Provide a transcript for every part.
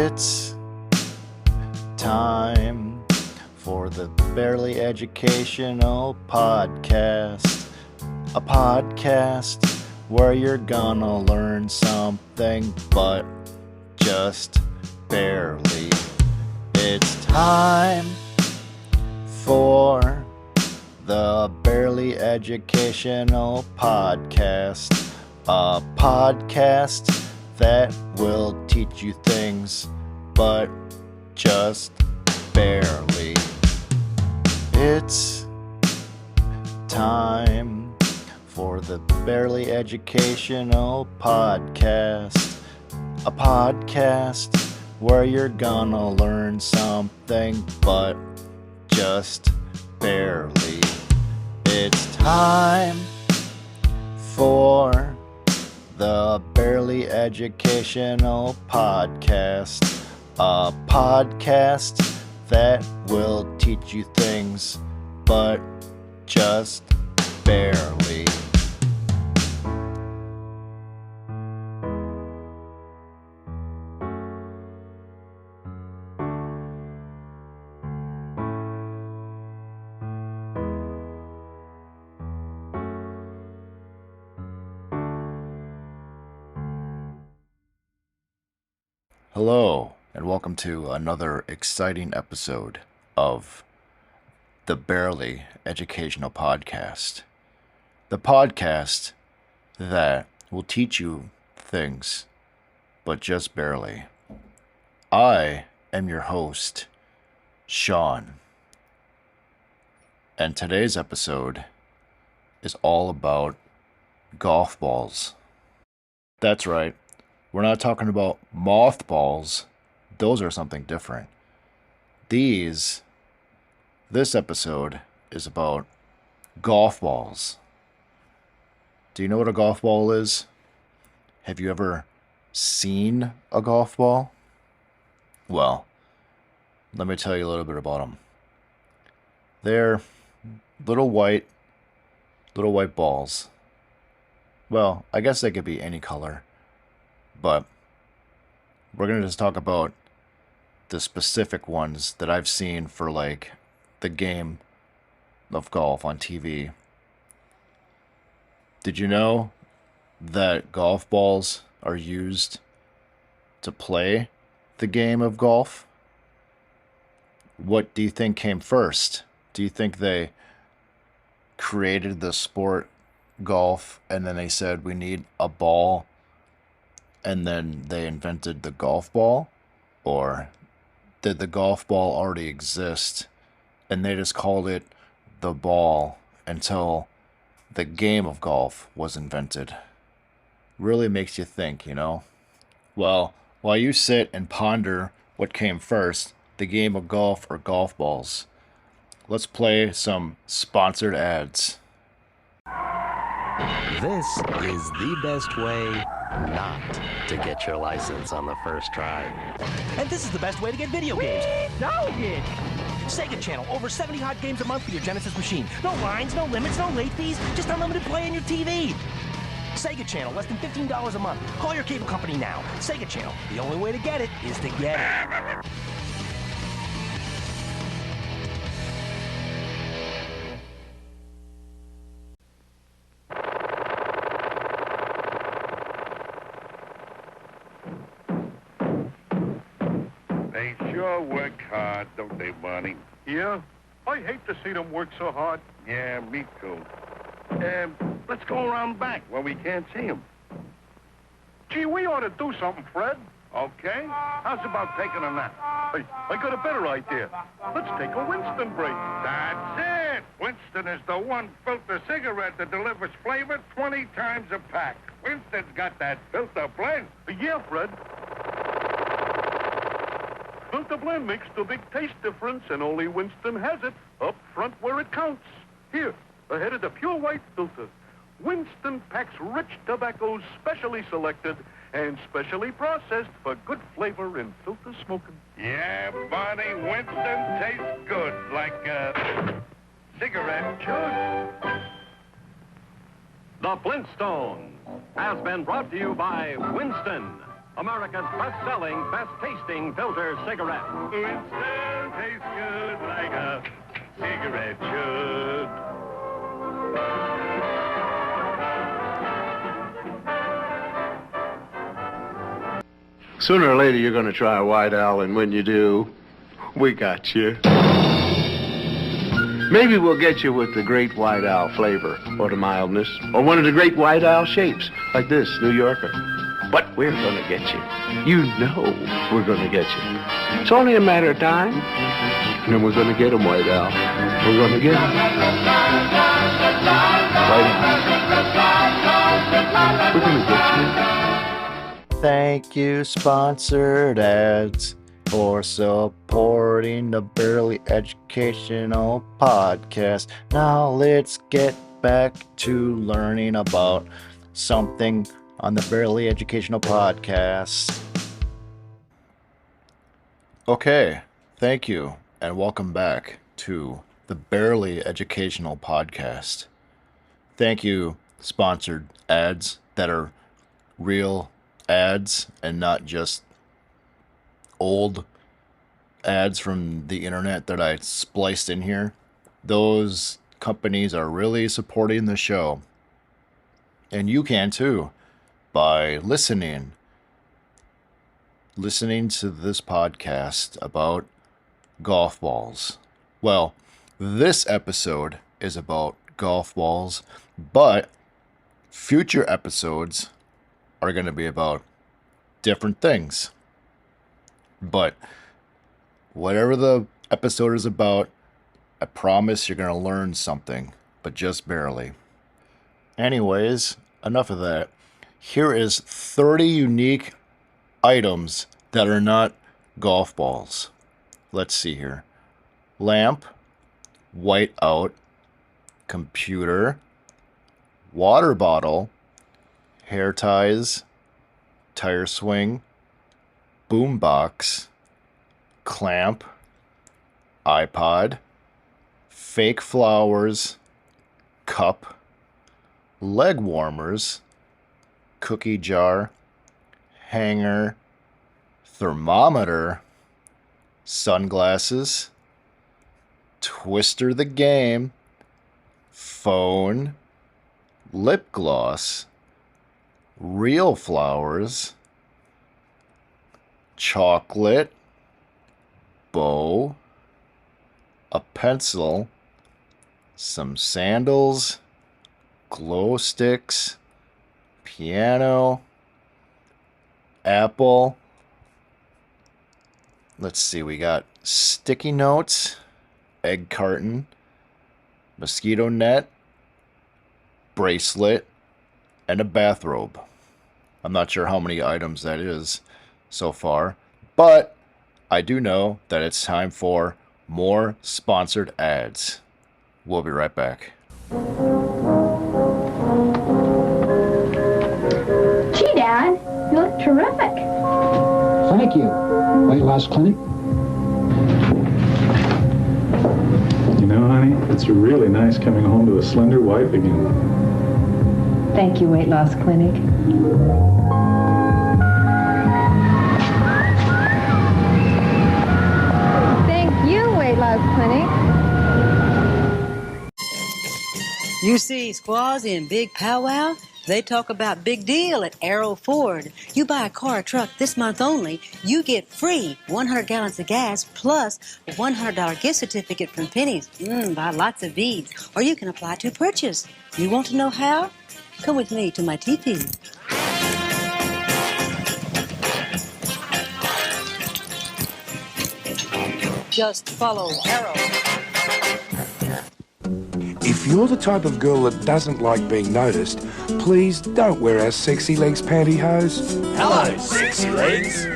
It's time for the Barely Educational Podcast. A podcast where you're gonna learn something, but just barely. It's time for the Barely Educational Podcast. A podcast that will teach you things, but just barely. It's time for the Barely Educational Podcast. A podcast where you're gonna learn something, but just barely. It's time for the Barely Educational Podcast. A podcast that will teach you things, but just barely. Hello, and welcome to another exciting episode of the Barely Educational Podcast. The podcast that will teach you things, but just barely. I am your host, Sean, and today's episode is all about golf balls. That's right. We're not talking about mothballs. Those are something different. This episode is about golf balls. Do you know what a golf ball is? Have you ever seen a golf ball? Well, let me tell you a little bit about them. They're little white balls. Well, I guess they could be any color. But we're going to just talk about the specific ones that I've seen for like the game of golf on TV. Did you know that golf balls are used to play the game of golf? What do you think came first? Do you think they created the sport golf and then they said we need a ball and then they invented the golf ball? Or did the golf ball already exist and they just called it the ball until the game of golf was invented? Really makes you think, you know? Well, while you sit and ponder what came first, the game of golf or golf balls, let's play some sponsored ads. This is the best way not to get your license on the first try. And this is the best way to get video games. Now again. Sega Channel, over 70 hot games a month for your Genesis machine. No lines, no limits, no late fees, just unlimited play on your TV. Sega Channel, less than $15 a month. Call your cable company now. Sega Channel, the only way to get it is to get it. They sure work hard, don't they, Barney? Yeah? I hate to see them work so hard. Yeah, me too. Let's go around back where we can't see them. Gee, we ought to do something, Fred. Okay? How's about taking a nap? Hey, I got a better idea. Let's take a Winston break. That's it! Winston is the one filter cigarette that delivers flavor 20 times a pack. Winston's got that filter blend. Yeah, Fred. Filter blend makes the big taste difference, and only Winston has it up front where it counts. Here, ahead of the pure white filter. Winston packs rich tobaccos specially selected and specially processed for good flavor in filter smoking. Yeah, Barney, Winston tastes good, like a cigarette should. The Flintstones has been brought to you by Winston, America's best-selling, best-tasting filter cigarette. Winston tastes good like a cigarette should. Sooner or later, you're going to try a White Owl, and when you do, we got you. Maybe we'll get you with the Great White Owl flavor, or the mildness, or one of the Great White Owl shapes, like this, New Yorker. But we're going to get you. You know we're going to get you. It's only a matter of time, and then we're going to get him, White Owl. We're going to get him. White Owl. We're going to get you. Thank you, sponsored ads, for supporting the Barely Educational Podcast. Now let's get back to learning about something on the Barely Educational Podcast. Okay, thank you, and welcome back to the Barely Educational Podcast. Thank you, sponsored ads that are real ads and not just old ads from the internet that I spliced in here. Those companies are really supporting the show. And you can too, by listening to this podcast about golf balls. Well, this episode is about golf balls, but future episodes are going to be about different things. But whatever the episode is about, I promise you're going to learn something, but just barely. Anyways, enough of that. Here is 30 unique items that are not golf balls. Let's see here. Lamp, whiteout, computer, water bottle, hair ties, tire swing, boombox, clamp, iPod, fake flowers, cup, leg warmers, cookie jar, hanger, thermometer, sunglasses, Twister the game, phone, lip gloss, real flowers, chocolate, bow, a pencil, some sandals, glow sticks, piano, apple. Let's see, we got sticky notes, egg carton, mosquito net, bracelet, and a bathrobe. I'm not sure how many items that is so far, but I do know that it's time for more sponsored ads. We'll be right back. Gee, Dad, you look terrific. Thank you. Weight loss clinic? You know, honey, it's really nice coming home to a slender wife again. Thank you, Weight Loss Clinic. Thank you, Weight Loss Clinic. You see squaws in Big Powwow? They talk about big deal at Arrow Ford. You buy a car or truck this month only, you get free 100 gallons of gas plus a $100 gift certificate from Penny's. Buy lots of beads. Or you can apply to purchase. You want to know how? Come with me to my teepee. Just follow Arrow. If you're the type of girl that doesn't like being noticed, please don't wear our Sexy Legs pantyhose. Hello, Sexy Legs.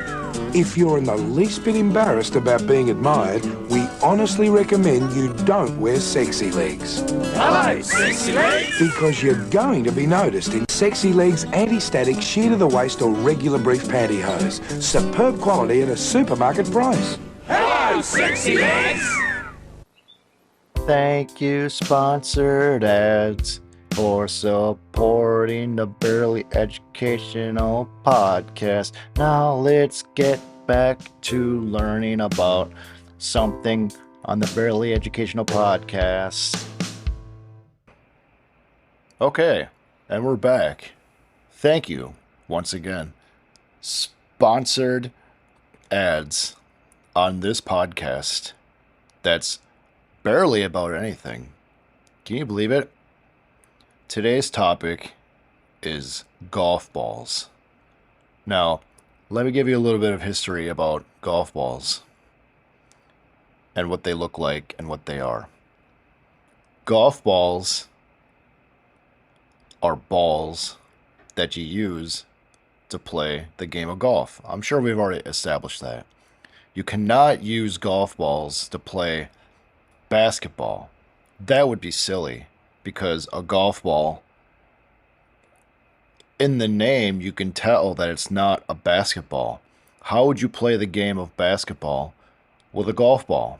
If you're in the least bit embarrassed about being admired, we honestly recommend you don't wear Sexy Legs. Hello, Sexy Legs. Because you're going to be noticed in Sexy Legs anti-static sheer to the waist or regular brief pantyhose. Superb quality at a supermarket price. Hello, Sexy Legs. Thank you, sponsored ads, for supporting the Barely Educational Podcast. Now let's get back to learning about something on the Barely Educational Podcast. Okay, and we're back. Thank you once again. Sponsored ads on this podcast that's barely about anything. Can you believe it? Today's topic is golf balls. Now, let me give you a little bit of history about golf balls and what they look like and what they are. Golf balls are balls that you use to play the game of golf. I'm sure we've already established that. You cannot use golf balls to play basketball. That would be silly because a golf ball, in the name, you can tell that it's not a basketball. How would you play the game of basketball with a golf ball?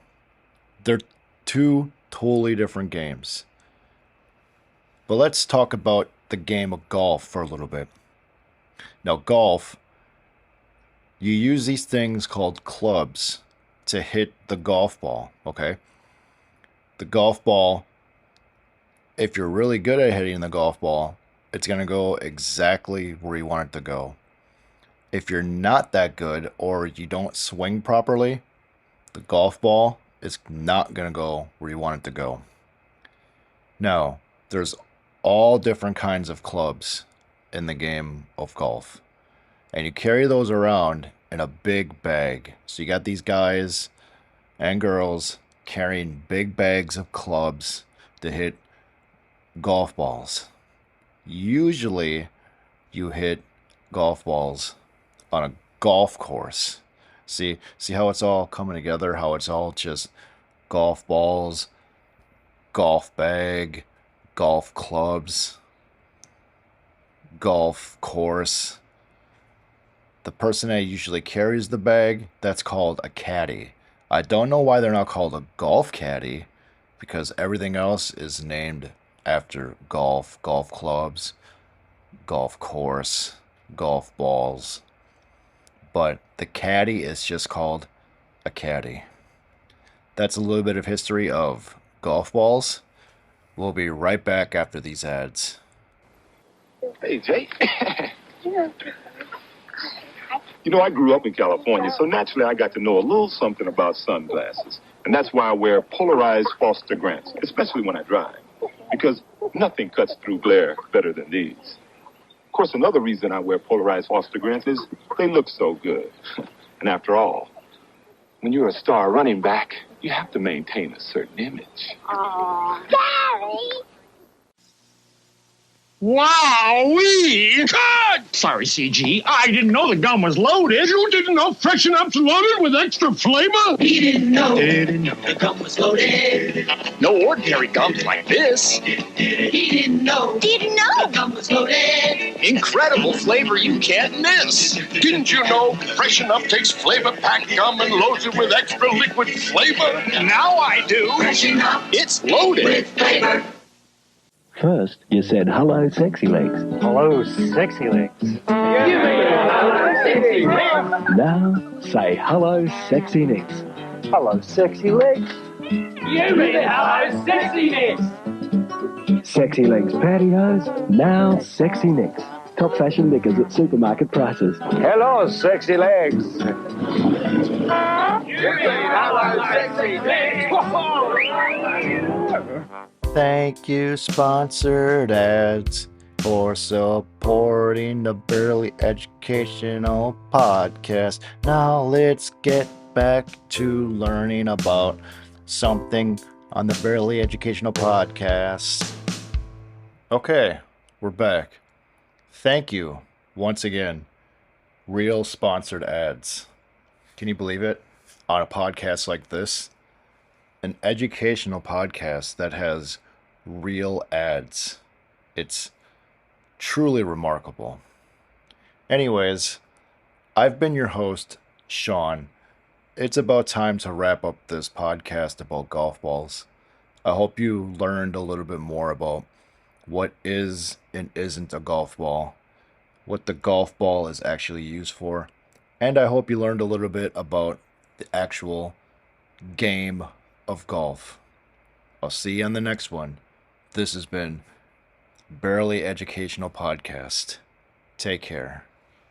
They're two totally different games. But let's talk about the game of golf for a little bit. Now, golf, you use these things called clubs to hit the golf ball, okay? The golf ball, if you're really good at hitting the golf ball, it's going to go exactly where you want it to go. If you're not that good or you don't swing properly, the golf ball is not going to go where you want it to go. Now, there's all different kinds of clubs in the game of golf. And you carry those around in a big bag. So you got these guys and girls carrying big bags of clubs to hit golf balls. Usually you hit golf balls on a golf course. See how it's all coming together, how it's all just golf balls, golf bag, golf clubs, golf course. The person that usually carries the bag, that's called a caddy. I don't know why they're not called a golf caddy, because everything else is named after golf, golf clubs, golf course, golf balls. But the caddy is just called a caddy. That's a little bit of history of golf balls. We'll be right back after these ads. Hey, Jake. You know, I grew up in California, so naturally I got to know a little something about sunglasses. And that's why I wear polarized Foster Grants, especially when I drive. Because nothing cuts through glare better than these. Of course, another reason I wear polarized Foster Grants is they look so good. And after all, when you're a star running back, you have to maintain a certain image. Aww. Gary! Wowee! God! Sorry, CG. I didn't know the gum was loaded. You didn't know Freshen Up's loaded with extra flavor? He didn't know the gum was loaded. No ordinary gums like this. He didn't know the gum was loaded. Incredible flavor you can't miss. Didn't you know Freshen Up takes flavor-packed gum and loads it with extra liquid flavor? Now I do. Freshen Up. It's loaded with flavor. First, you said, hello, sexy legs. Hello, sexy legs. Now, say, hello, sexy necks. Hello, sexy legs. You mean hello, sexy necks. Sexy legs pantyhose, now sexy necks. Top fashion knickers at supermarket prices. Hello, sexy legs. You mean hello, sexy necks. Thank you, sponsored ads, for supporting the Barely Educational Podcast. Now let's get back to learning about something on the Barely Educational Podcast. Okay, we're back. Thank you once again. Real sponsored ads. Can you believe it? On a podcast like this, an educational podcast that has real ads. It's truly remarkable. Anyways, I've been your host, Sean. It's about time to wrap up this podcast about golf balls. I hope you learned a little bit more about what is and isn't a golf ball, what the golf ball is actually used for, and I hope you learned a little bit about the actual game of golf. I'll see you on the next one. This has been Barely Educational Podcast. Take care.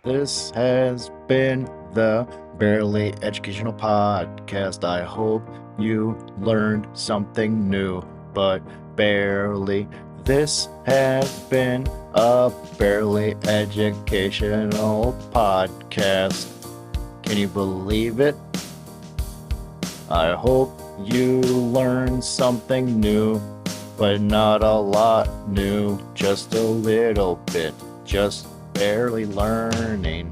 This has been the Barely Educational Podcast. I hope you learned something new, but barely. This has been a Barely Educational Podcast. Can you believe it? I hope you learned something new, but not a lot new, just a little bit, just barely learning.